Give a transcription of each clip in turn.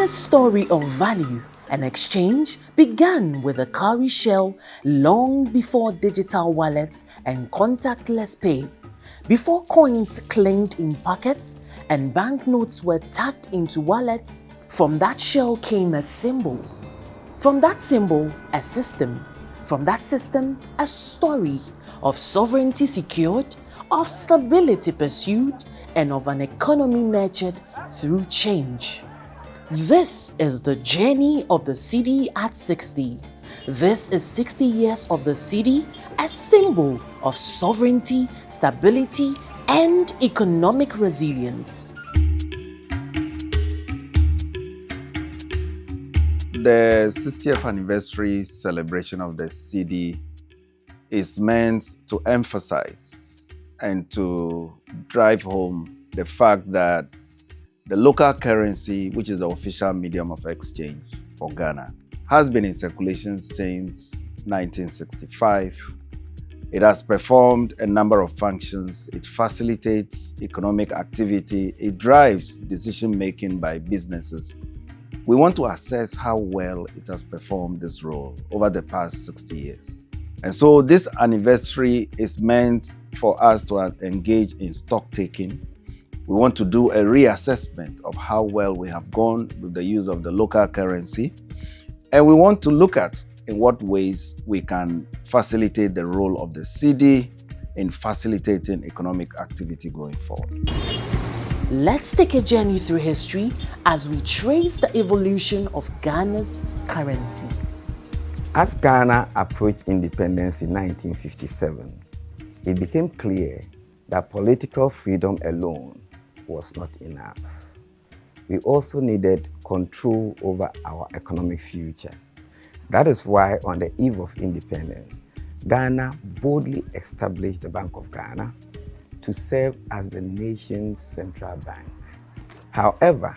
Ghana's story of value and exchange began with a cowrie shell long before digital wallets and contactless pay. Before coins clinked in pockets and banknotes were tucked into wallets, from that shell came a symbol. From that symbol, a system. From that system, a story of sovereignty secured, of stability pursued, and of an economy nurtured through change. This is the journey of the cedi at 60. This is 60 years of the cedi, a symbol of sovereignty, stability, and economic resilience. The 60th anniversary celebration of the cedi is meant to emphasize and to drive home the fact that the local currency, which is the official medium of exchange for Ghana, has been in circulation since 1965. It has performed a number of functions. It facilitates economic activity. It drives decision-making by businesses. We want to assess how well it has performed this role over the past 60 years. And so this anniversary is meant for us to engage in stock taking. We want to do a reassessment of how well we have gone with the use of the local currency. And we want to look at in what ways we can facilitate the role of the cedi in facilitating economic activity going forward. Let's take a journey through history as we trace the evolution of Ghana's currency. As Ghana approached independence in 1957, it became clear that political freedom alone was not enough. We also needed control over our economic future. That is why on the eve of independence, Ghana boldly established the Bank of Ghana to serve as the nation's central bank. However,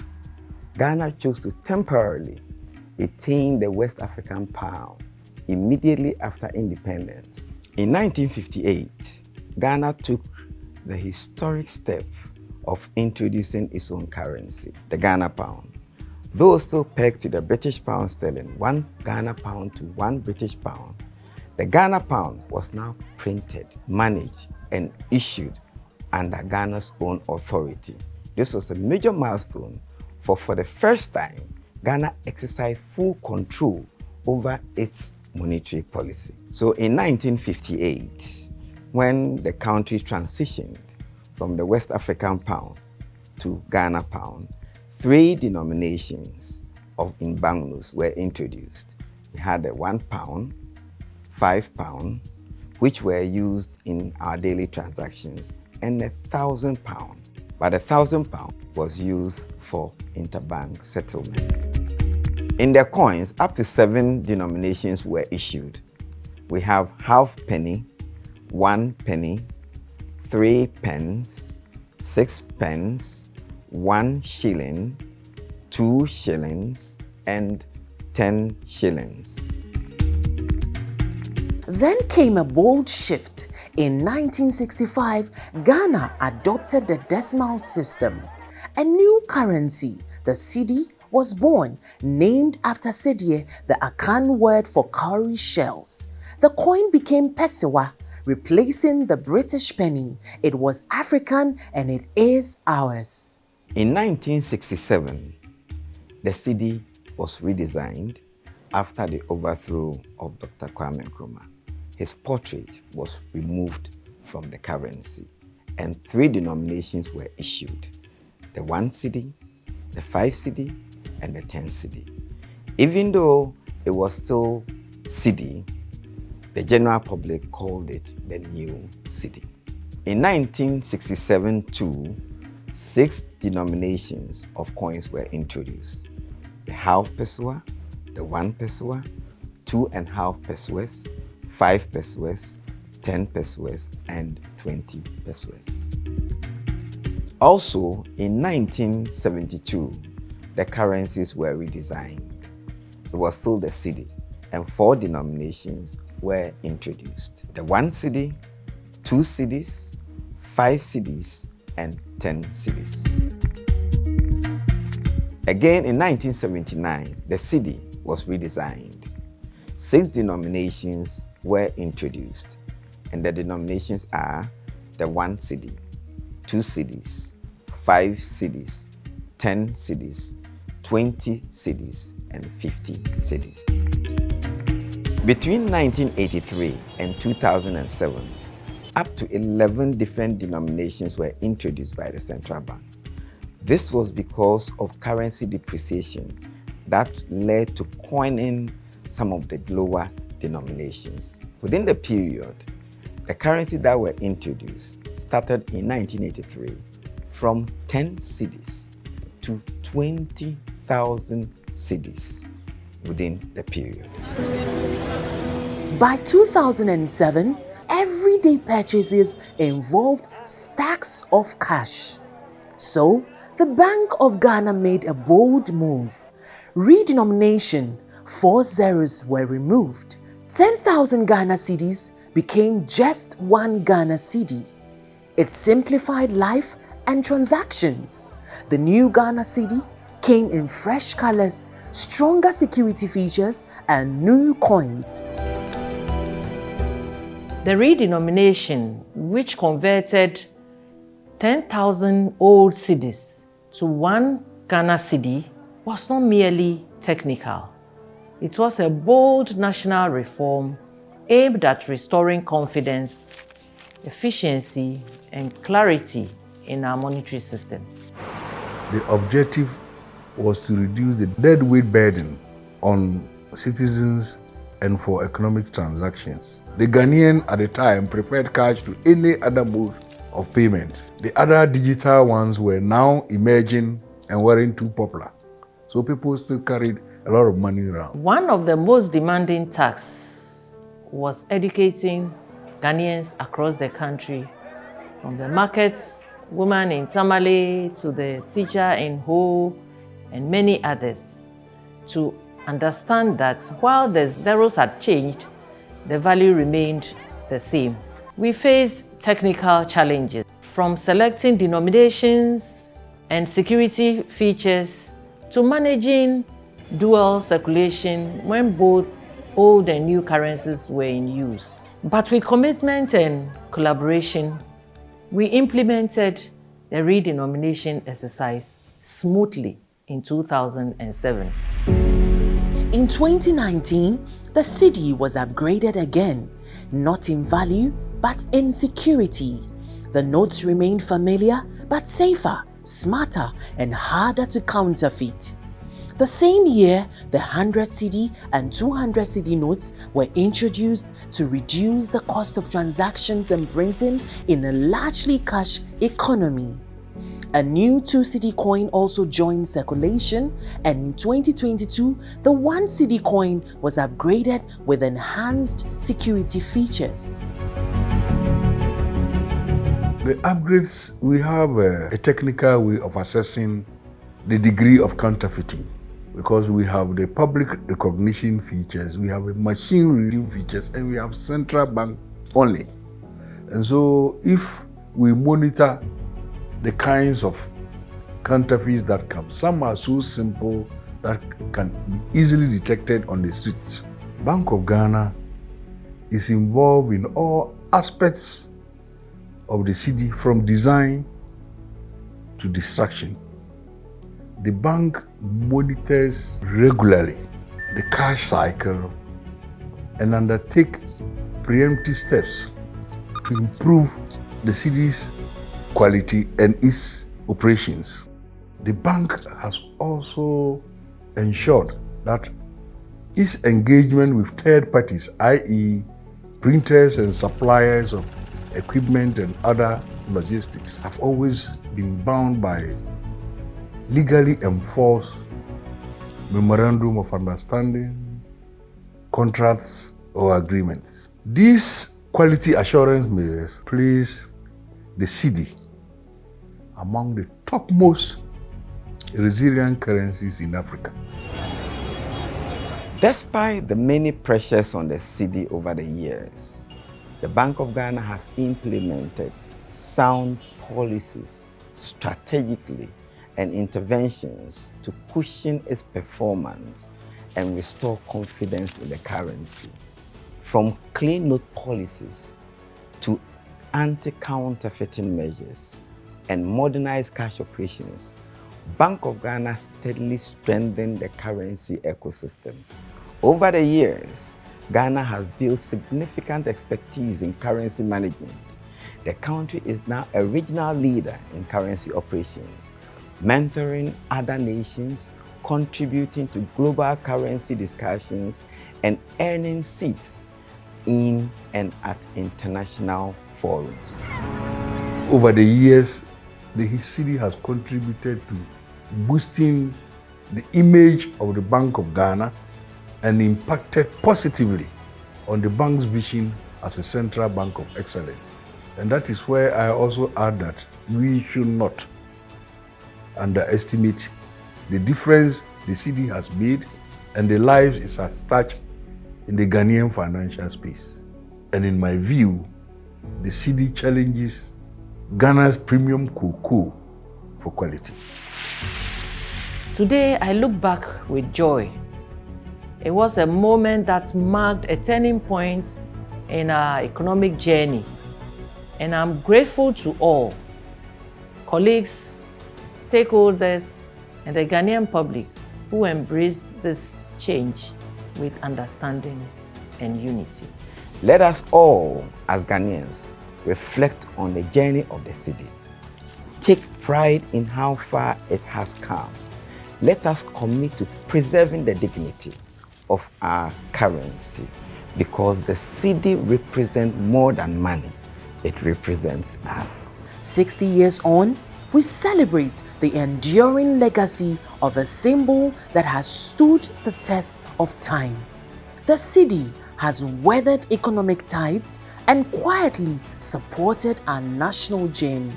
Ghana chose to temporarily retain the West African pound immediately after independence. In 1958, Ghana took the historic step of introducing its own currency, the Ghana pound. Though still pegged to the British pound sterling, 1 Ghana pound to 1 British pound, the Ghana pound was now printed, managed, and issued under Ghana's own authority. This was a major milestone, for the first time, Ghana exercised full control over its monetary policy. So in 1958, when the country transitioned from the West African pound to Ghana pound, 3 denominations in banknotes were introduced. We had the £1, £5, which were used in our daily transactions, and the £1,000. But the £1,000 was used for interbank settlement. In the coins, up to 7 denominations were issued. We have half penny, 1 penny, 3 pence, 6 pence, 1 shilling, 2 shillings, and 10 shillings. Then came a bold shift. In 1965, Ghana adopted the decimal system. A new currency, the cedi, was born, named after cedie, the Akan word for cowrie shells. The coin became Pesiwa, replacing the British penny. It was African and it is ours. In 1967, the cedi was redesigned after the overthrow of Dr. Kwame Nkrumah. His portrait was removed from the currency and 3 denominations were issued: the 1 cedi, the 5 cedi, and the 10 cedi. Even though it was still cedi, the general public called it the new cedi. In 1967 too, 6 denominations of coins were introduced: the half pesewa, the 1 pesewa, 2.5 pesewas, 5 pesewas, 10 pesewas, and 20 pesewas. Also, in 1972, the currencies were redesigned. It was still the cedi, and 4 denominations were introduced: the 1 cedi, 2 cedis, 5 cedis, and 10 cedis. Again, in 1979, the cedi was redesigned. 6 denominations were introduced, and the denominations are the 1 cedi, 2 cedis, 5 cedis, 10 cedis, 20 cedis, and 50 cedis. Between 1983 and 2007, up to 11 different denominations were introduced by the central bank. This was because of currency depreciation that led to coining some of the lower denominations. Within the period, the currency that were introduced started in 1983 from 10 cedis to 20,000 cedis within the period. By 2007, everyday purchases involved stacks of cash. So, the Bank of Ghana made a bold move. Redenomination, 4 zeros were removed. 10,000 Ghana cedis became just 1 Ghana cedi. It simplified life and transactions. The new Ghana cedi came in fresh colors, stronger security features, and new coins. The redenomination, which converted 10,000 old cedis to 1 Ghana cedi, was not merely technical. It was a bold national reform aimed at restoring confidence, efficiency, and clarity in our monetary system. The objective was to reduce the deadweight burden on citizens and for economic transactions. The Ghanaian at the time preferred cash to any other mode of payment. The other digital ones were now emerging and weren't too popular. So people still carried a lot of money around. One of the most demanding tasks was educating Ghanaians across the country, from the markets, woman in Tamale, to the teacher in Ho, and many others, to understand that while the zeros had changed, the value remained the same. We faced technical challenges, from selecting denominations and security features to managing dual circulation when both old and new currencies were in use. But with commitment and collaboration, we implemented the redenomination exercise smoothly in 2007. In 2019, the cedi was upgraded again, not in value, but in security. The notes remained familiar, but safer, smarter, and harder to counterfeit. The same year, the 100 cedi and 200 cedi notes were introduced to reduce the cost of transactions and printing in a largely cash economy. A new 2 cedi coin also joined circulation, and in 2022, the 1 cedi coin was upgraded with enhanced security features. The upgrades, we have a technical way of assessing the degree of counterfeiting, because we have the public recognition features, we have a machine reading features, and we have central bank only. And so if we monitor the kinds of counterfeits that come, some are so simple that can be easily detected on the streets. Bank of Ghana is involved in all aspects of the cedi, from design to destruction. The bank monitors regularly the cash cycle and undertake preemptive steps to improve the cedi's quality and its operations. The bank has also ensured that its engagement with third parties, i.e. printers and suppliers of equipment and other logistics, have always been bound by legally enforced memorandum of understanding, contracts, or agreements. These quality assurance measures place the cedi among the topmost resilient currencies in Africa. Despite the many pressures on the cedi over the years, the Bank of Ghana has implemented sound policies strategically and interventions to cushion its performance and restore confidence in the currency. From clean note policies to anti-counterfeiting measures and modernized cash operations, Bank of Ghana steadily strengthened the currency ecosystem. Over the years, Ghana has built significant expertise in currency management. The country is now a regional leader in currency operations, mentoring other nations, contributing to global currency discussions, and earning seats in and at international forums. Over the years, the cedi has contributed to boosting the image of the Bank of Ghana and impacted positively on the bank's vision as a central bank of excellence. And that is where I also add that we should not underestimate the difference the cedi has made and the lives it has touched in the Ghanaian financial space. And in my view, the cedi challenges Ghana's premium cocoa for quality. Today, I look back with joy. It was a moment that marked a turning point in our economic journey. And I'm grateful to all, colleagues, stakeholders, and the Ghanaian public who embraced this change with understanding and unity. Let us all, as Ghanaians, reflect on the journey of the cedi. Take pride in how far it has come. Let us commit to preserving the dignity of our currency, because the cedi represents more than money. It represents us. 60 years on, we celebrate the enduring legacy of a symbol that has stood the test of time. The cedi has weathered economic tides and quietly supported our national journey.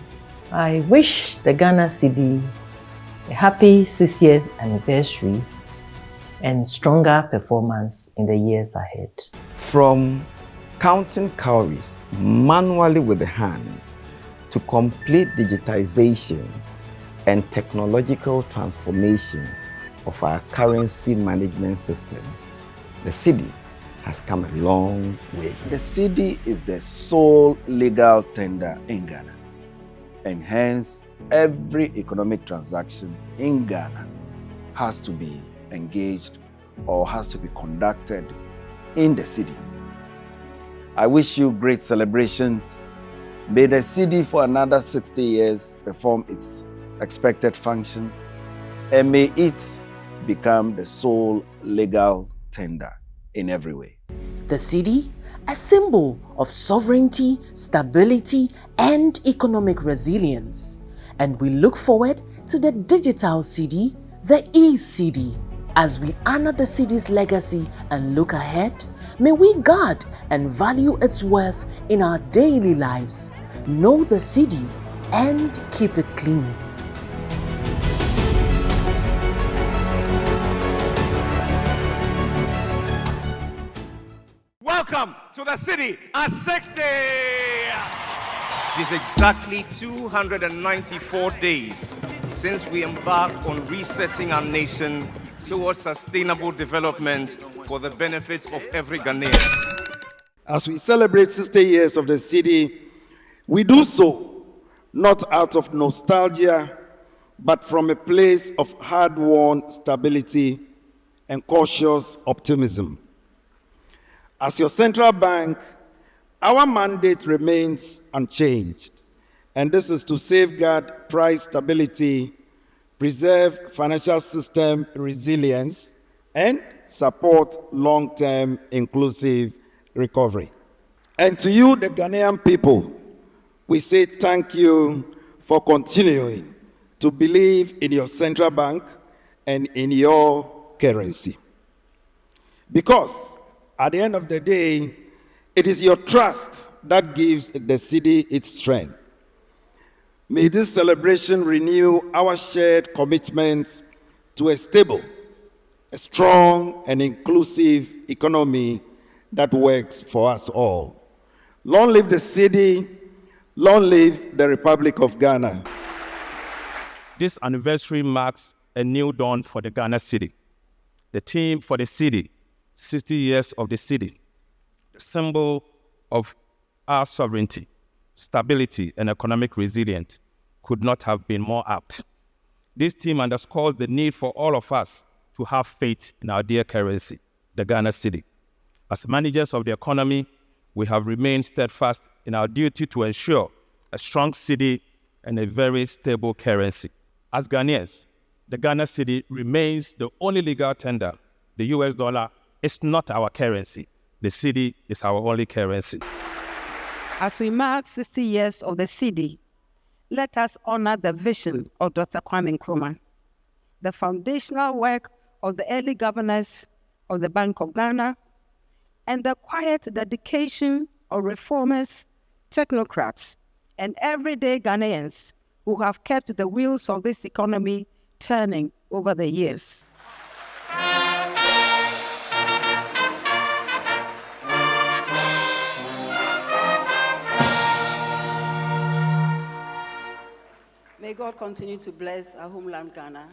I wish the Ghana cedi a happy 60th anniversary and stronger performance in the years ahead. From counting calories manually with the hand to complete digitization and technological transformation of our currency management system, the cedi has come a long way. The cedi is the sole legal tender in Ghana, and hence every economic transaction in Ghana has to be engaged or has to be conducted in the cedi. I wish you great celebrations. May the cedi for another 60 years perform its expected functions, and may it become the sole legal tender in every way. The cedi, a symbol of sovereignty, stability, and economic resilience. And we look forward to the digital cedi, the e-cedi. As we honor the cedi's legacy and look ahead, may we guard and value its worth in our daily lives. Know the cedi and keep it clean. Welcome to the cedi at 60. It is exactly 294 days since we embarked on resetting our nation towards sustainable development for the benefit of every Ghanaian. As we celebrate 60 years of the cedi, we do so not out of nostalgia, but from a place of hard-won stability and cautious optimism. As your central bank, our mandate remains unchanged, and this is to safeguard price stability, preserve financial system resilience, and support long-term inclusive recovery. And to you, the Ghanaian people, we say thank you for continuing to believe in your central bank and in your currency. Because at the end of the day, it is your trust that gives the cedi its strength. May this celebration renew our shared commitment to a stable, a strong, and inclusive economy that works for us all. Long live the cedi, long live the Republic of Ghana. This anniversary marks a new dawn for the Ghana cedi. The theme for the cedi, 60 years of the cedi, the symbol of our sovereignty, stability, and economic resilience, could not have been more apt. This theme underscores the need for all of us to have faith in our dear currency, the Ghana cedi. As managers of the economy, we have remained steadfast in our duty to ensure a strong cedi and a very stable currency. As Ghanaians, the Ghana cedi remains the only legal tender. The US dollar is not our currency. The cedi is our only currency. As we mark 60 years of the cedi, let us honor the vision of Dr. Kwame Nkrumah, the foundational work of the early governors of the Bank of Ghana, and the quiet dedication of reformers, technocrats, and everyday Ghanaians who have kept the wheels of this economy turning over the years. May God continue to bless our homeland, Ghana,